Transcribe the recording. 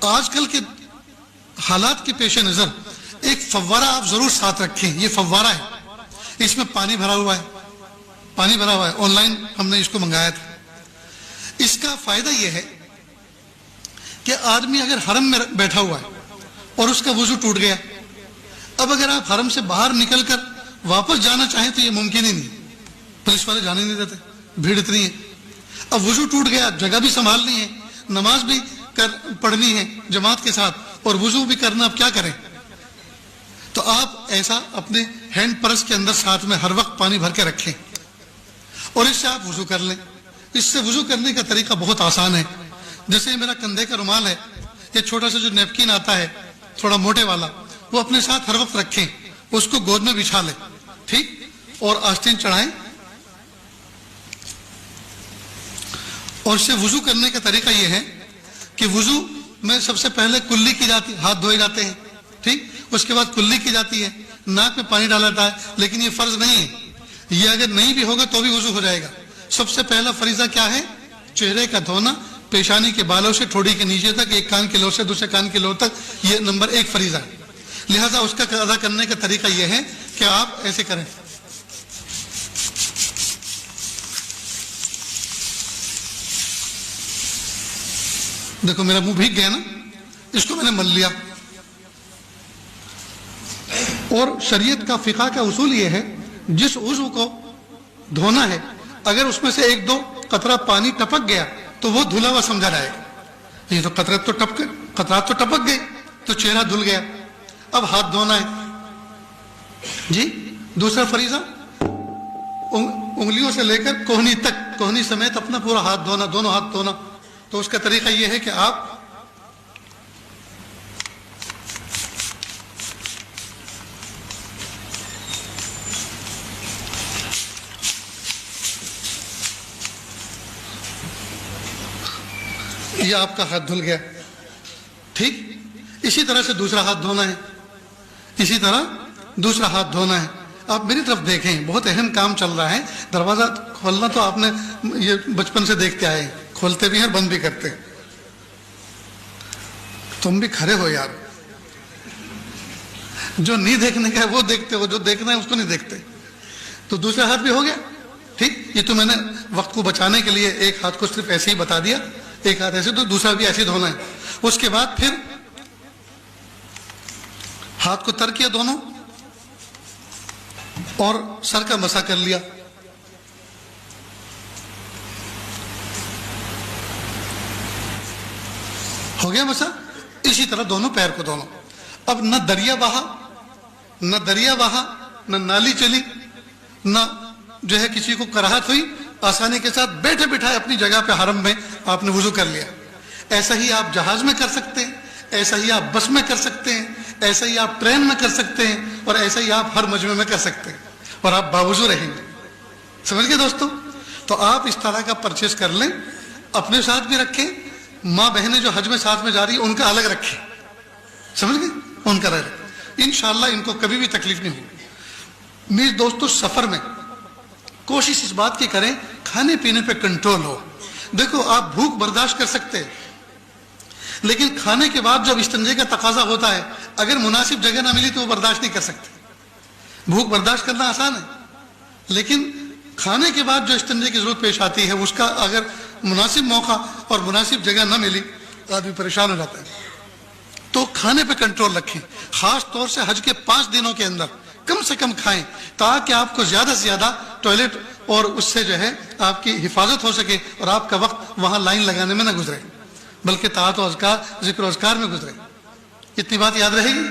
آج کل کے حالات کے پیش نظر ایک فوارہ آپ ضرور ساتھ رکھیں. یہ فوارہ ہے, اس میں پانی بھرا ہوا ہے, آن لائن ہم نے اس کو منگایا تھا. اس کا فائدہ یہ ہے کہ آدمی اگر حرم میں بیٹھا ہوا ہے اور اس کا وضو ٹوٹ گیا, اب اگر آپ حرم سے باہر نکل کر واپس جانا چاہیں تو یہ ممکن ہی نہیں, پولیس والے جانے نہیں دیتے, بھیڑ اتنی ہے. اب وضو ٹوٹ گیا, جگہ بھی سنبھالنی ہے, نماز بھی پڑھنی ہے جماعت کے ساتھ, اور وضو بھی کرنا, اب کیا کریں؟ تو آپ ایسا اپنے ہینڈ پرس کے اندر ساتھ میں ہر وقت پانی بھر کے رکھیں اور اس سے آپ وضو کر لیں. اس سے وضو کرنے کا طریقہ بہت آسان ہے. جیسے میرا کندھے کا رومال ہے, یہ چھوٹا سا جو نیپکن آتا ہے تھوڑا موٹے والا, وہ اپنے ساتھ ہر وقت رکھیں, اس کو گود میں بچھا لیں, ٹھیک, اور آستین چڑھائیں. اور اس سے وضو کرنے کا طریقہ یہ ہے کہ وضو میں سب سے پہلے کلی کی جاتی, ہاتھ دھوئے جاتے ہیں, ٹھیک, اس کے بعد کلی کی جاتی ہے, ناک میں پانی ڈالا جاتا ہے, لیکن یہ فرض نہیں ہے. یہ اگر نہیں بھی ہوگا تو بھی وضو ہو جائے گا. سب سے پہلا فریضہ کیا ہے؟ چہرے کا دھونا, پیشانی کے بالوں سے ٹھوڑی کے نیچے تک, ایک کان کے لو سے دوسرے کان کے لو تک, یہ نمبر 1 فریضہ ہے. لہذا اس کا ادا کرنے کا طریقہ یہ ہے کہ آپ ایسے کریں, دیکھو میرا منہ بھیگ گیا نا, اس کو میں نے مل لیا. اور شریعت کا فقہ کا اصول یہ ہے, جس عضو کو دھونا ہے اگر اس میں سے 1-2 قطرہ پانی ٹپک گیا تو وہ دھلا ہوا سمجھا جائے گا. یہ تو قطرات تو ٹپک گئے تو چہرہ دھل گیا. اب ہاتھ دھونا ہے جی. دوسرا فریضہ انگلیوں سے لے کر کوہنی تک, کوہنی سمیت اپنا پورا ہاتھ دھونا, دونوں ہاتھ دھونا. تو اس کا طریقہ یہ ہے کہ آپ یہ آپ کا ہاتھ دھل گیا, ٹھیک. اسی طرح سے دوسرا ہاتھ دھونا ہے, اسی طرح دوسرا ہاتھ دھونا ہے. آپ میری طرف دیکھیں, بہت اہم کام چل رہا ہے. دروازہ کھولنا تو آپ نے یہ بچپن سے دیکھتے آئے, کھولتے بھی ہیں اور بند بھی کرتے. تم بھی کھڑے ہو یار, جو نہیں دیکھنے کا ہے وہ دیکھتے ہو, جو دیکھنا ہے اس کو نہیں دیکھتے. تو دوسرا ہاتھ بھی ہو گیا, ٹھیک. یہ تو میں نے وقت کو بچانے کے لیے ایک ہاتھ کو صرف ایسے ہی بتا دیا, ایک ہاتھ ایسے, تو دوسرا بھی ایسے دھونا ہے. اس کے بعد پھر ہاتھ کو تر کیا دونوں اور سر کا مسح کر لیا. ہو گیا مسح. اسی طرح دونوں پیر کو دونوں. اب نہ دریا بہا, نہ نالی چلی, نہ جو ہے کسی کو کراہت ہوئی, آسانی کے ساتھ بیٹھے بٹھائے اپنی جگہ پہ حرم میں آپ نے وضو کر لیا. ایسا ہی آپ جہاز میں کر سکتے ہیں, ایسا ہی آپ بس میں کر سکتے ہیں, ایسا ہی آپ ٹرین میں کر سکتے ہیں, اور ایسا ہی آپ ہر مجمع میں کر سکتے ہیں, اور آپ باوضو رہیں گے. سمجھ گئے دوستو؟ تو آپ اس طرح کا پرچیز کر لیں, اپنے ساتھ بھی رکھیں. ماں بہنیں جو حج میں ساتھ میں جا رہی ہیں ان کا الگ رکھیں, سمجھ گئے, ان کا رہے. انشاءاللہ ان کو کبھی بھی تکلیف نہیں ہوگی. میرے دوستو, سفر میں کوشش اس بات کی کریں کھانے پینے پہ کنٹرول ہو. دیکھو آپ بھوک برداشت کر سکتے ہیں, لیکن کھانے کے بعد جب استنجے کا تقاضا ہوتا ہے, اگر مناسب جگہ نہ ملی تو وہ برداشت نہیں کر سکتے. بھوک برداشت کرنا آسان ہے, لیکن کھانے کے بعد جو استنجے کی ضرورت پیش آتی ہے, اس کا اگر مناسب موقع اور مناسب جگہ نہ ملی تو آدمی پریشان ہو جاتا ہے. تو کھانے پہ کنٹرول رکھیں. خاص طور سے حج کے 5 دنوں کے اندر کم سے کم کھائیں, تاکہ آپ کو زیادہ سے زیادہ ٹوائلٹ اور اس سے جو ہے آپ کی حفاظت ہو سکے, اور آپ کا وقت وہاں لائن لگانے میں نہ گزرے, بلکہ طاعت و اذکار, ذکر و اذکار میں گزرے. اتنی بات یاد رہے گی.